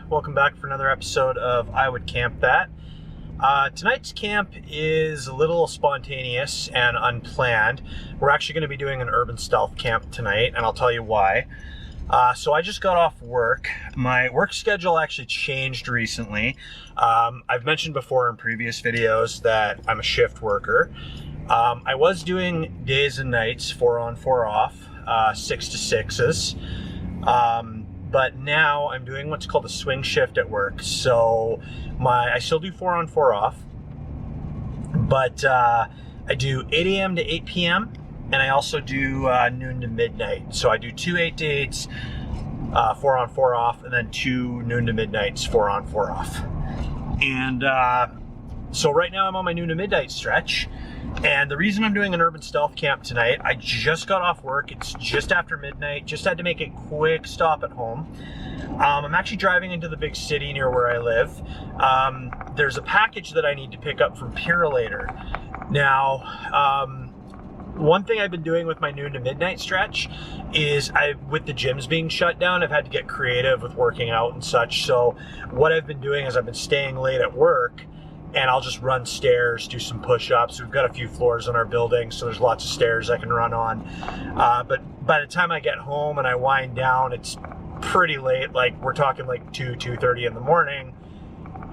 Welcome back for another episode of Iwouldcampthat. Tonight's camp is a little spontaneous and unplanned. We're actually going to be doing an urban stealth camp tonight, and I'll tell you why. So I just got off work. My work schedule actually changed recently. I've mentioned before in previous videos that I'm a shift worker. I was doing days and nights, 4 on, 4 off, 6 to 6s. But now I'm doing what's called a swing shift at work. So I still do 4 on, 4 off, but I do 8 a.m. to 8 p.m. and I also do noon to midnight. So I do 2 8 to 8s, 4 on, 4 off, and then 2 noon to midnights, 4 on, 4 off. And so right now I'm on my noon to midnight stretch. And the reason I'm doing an urban stealth camp tonight, I just got off work. It's just after midnight. Just had to make a quick stop at home. I'm actually driving into the big city near where I live. There's a package that I need to pick up from Purolator. Now, one thing I've been doing with my noon to midnight stretch is with the gyms being shut down, I've had to get creative with working out and such. So what I've been doing is I've been staying late at work, and I'll just run stairs, do some push-ups. We've got a few floors in our building, so there's lots of stairs I can run on. But by the time I get home and I wind down, it's pretty late. Like, we're talking like 2:30 in the morning,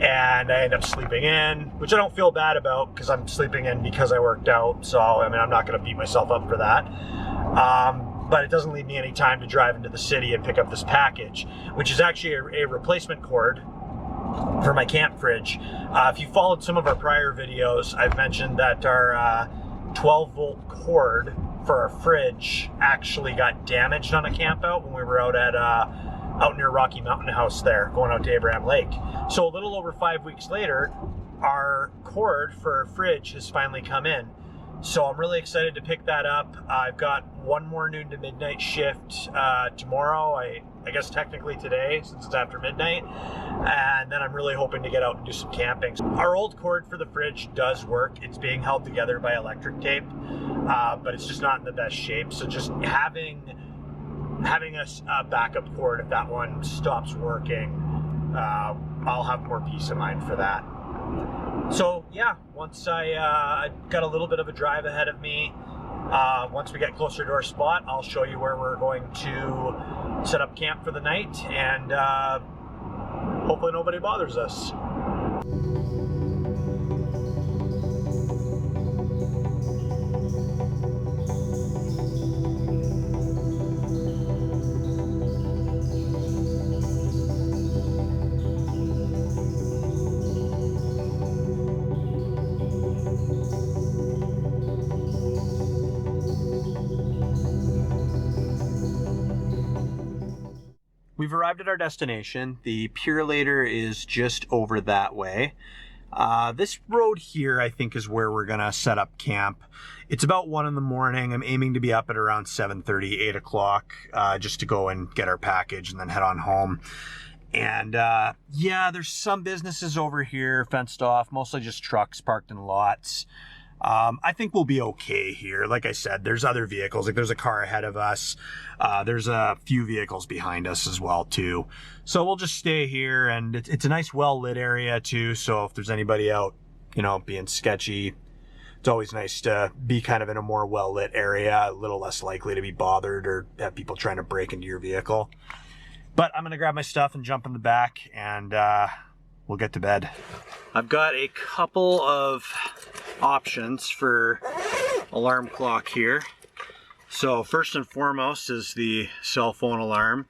and I end up sleeping in, which I don't feel bad about because I'm sleeping in because I worked out. So, I mean, I'm not gonna beat myself up for that. But it doesn't leave me any time to drive into the city and pick up this package, which is actually a replacement cord for my camp fridge. If you followed some of our prior videos, I've mentioned that our 12-volt cord for our fridge actually got damaged on a camp out when we were out near Rocky Mountain House there, going out to Abraham Lake. So a little over 5 weeks later, our cord for our fridge has finally come in. So I'm really excited to pick that up. I've got one more noon to midnight shift tomorrow. I guess technically today, since it's after midnight. And then I'm really hoping to get out and do some camping. Our old cord for the fridge does work. It's being held together by electric tape, but it's just not in the best shape. So just having a backup cord, if that one stops working, I'll have more peace of mind for that. So yeah, once I got a little bit of a drive ahead of me, once we get closer to our spot, I'll show you where we're going to set up camp for the night, and hopefully nobody bothers us. We've arrived at our destination. The Purolator is just over that way. This road here, I think, is where we're gonna set up camp. It's about 1 in the morning. I'm aiming to be up at around 7:30, 8 o'clock, just to go and get our package and then head on home. And yeah, there's some businesses over here fenced off, mostly just trucks parked in lots. I think we'll be okay here. Like I said, there's other vehicles. Like, there's a car ahead of us. There's a few vehicles behind us as well too. So we'll just stay here, and it's a nice well-lit area too. So if there's anybody out, being sketchy, it's always nice to be kind of in a more well-lit area, a little less likely to be bothered or have people trying to break into your vehicle. But I'm gonna grab my stuff and jump in the back, and we'll get to bed. I've got a couple of options for alarm clock here. So first and foremost is the cell phone alarm.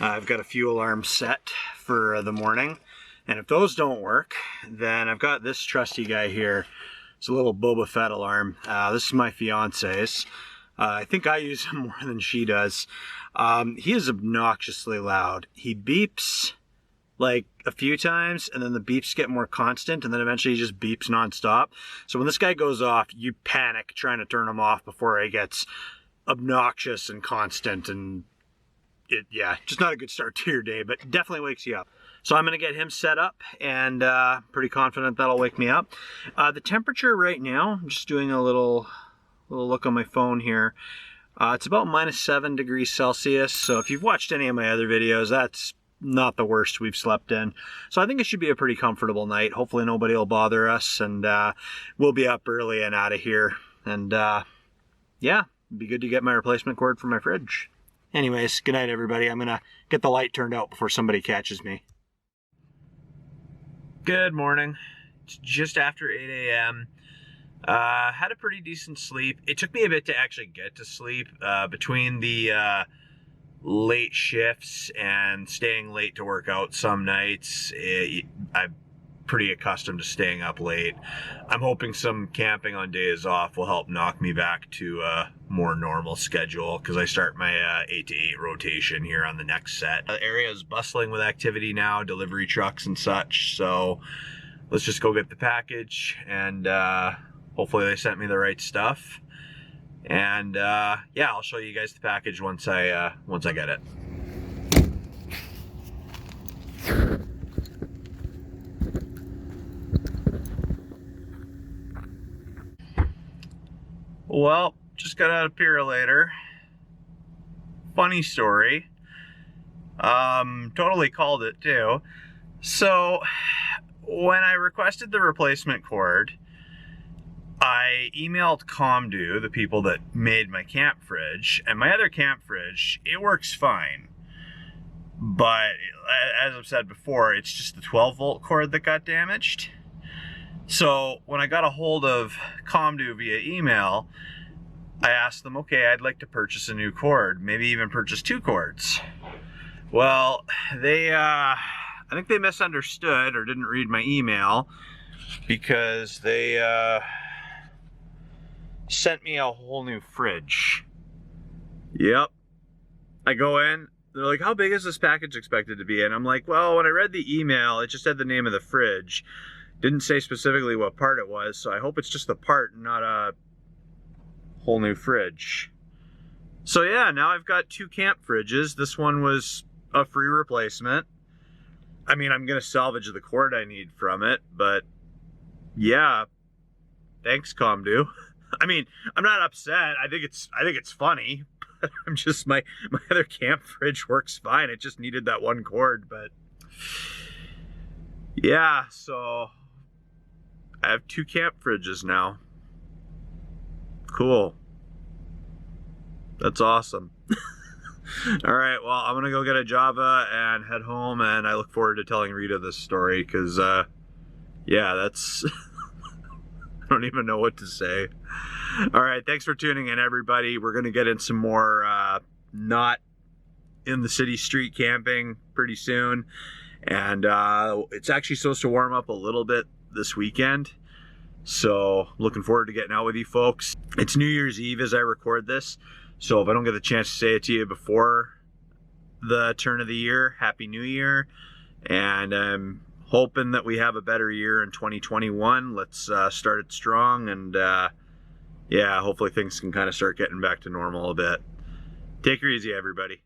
I've got a few alarms set for the morning, and if those don't work, then I've got this trusty guy here. It's a little Boba Fett alarm. This is my fiance's. I think I use him more than she does. He is obnoxiously loud. He beeps like a few times, and then the beeps get more constant, and then eventually he just beeps nonstop. So when this guy goes off, you panic trying to turn him off before he gets obnoxious and constant, and yeah, just not a good start to your day, but definitely wakes you up. So I'm gonna get him set up, and pretty confident that'll wake me up. The temperature right now, I'm just doing a little look on my phone here. It's about -7 degrees Celsius. So if you've watched any of my other videos, that's not the worst we've slept in. So I think it should be a pretty comfortable night. Hopefully nobody will bother us, and we'll be up early and out of here. And yeah, it'd be good to get my replacement cord for my fridge. Anyways, good night everybody. I'm gonna get the light turned out before somebody catches me. Good morning. It's just after 8 a.m. Had a pretty decent sleep. It took me a bit to actually get to sleep between the late shifts and staying late to work out some nights. I'm pretty accustomed to staying up late. I'm hoping some camping on days off will help knock me back to a more normal schedule, because I start my 8 to 8 rotation here on the next set. The area is bustling with activity now, delivery trucks and such, so let's just go get the package, and hopefully they sent me the right stuff. And yeah, I'll show you guys the package once I get it. Well, just got out of Purolator. Funny story. Totally called it too. So when I requested the replacement cord, I emailed Comdu, the people that made my camp fridge, and my other camp fridge, it works fine. But as I've said before, it's just the 12-volt cord that got damaged. So when I got a hold of Comdu via email, I asked them, okay, I'd like to purchase a new cord, maybe even purchase 2 cords. Well, they, I think they misunderstood or didn't read my email, because they sent me a whole new fridge. Yep. I go in, they're like, how big is this package expected to be? And I'm like, well, when I read the email, it just had the name of the fridge. Didn't say specifically what part it was, so I hope it's just the part and not a whole new fridge. So yeah, now I've got 2 camp fridges. This one was a free replacement. I mean, I'm gonna salvage the cord I need from it, but yeah, thanks Comdu. I mean, I'm not upset. I think it's funny. But I'm just, my other camp fridge works fine. It just needed that one cord, but yeah, so I have 2 camp fridges now. Cool. That's awesome. All right, well, I'm gonna go get a Java and head home, and I look forward to telling Rita this story, because yeah, that's I don't even know what to say. All right, thanks for tuning in, everybody. We're gonna get in some more not in the city street camping pretty soon, and it's actually supposed to warm up a little bit this weekend, so looking forward to getting out with you folks. It's New Year's Eve as I record this, so if I don't get the chance to say it to you before the turn of the year, Happy New Year, and I'm hoping that we have a better year in 2021. Let's start it strong, and yeah, hopefully things can kind of start getting back to normal a bit. Take her easy, everybody.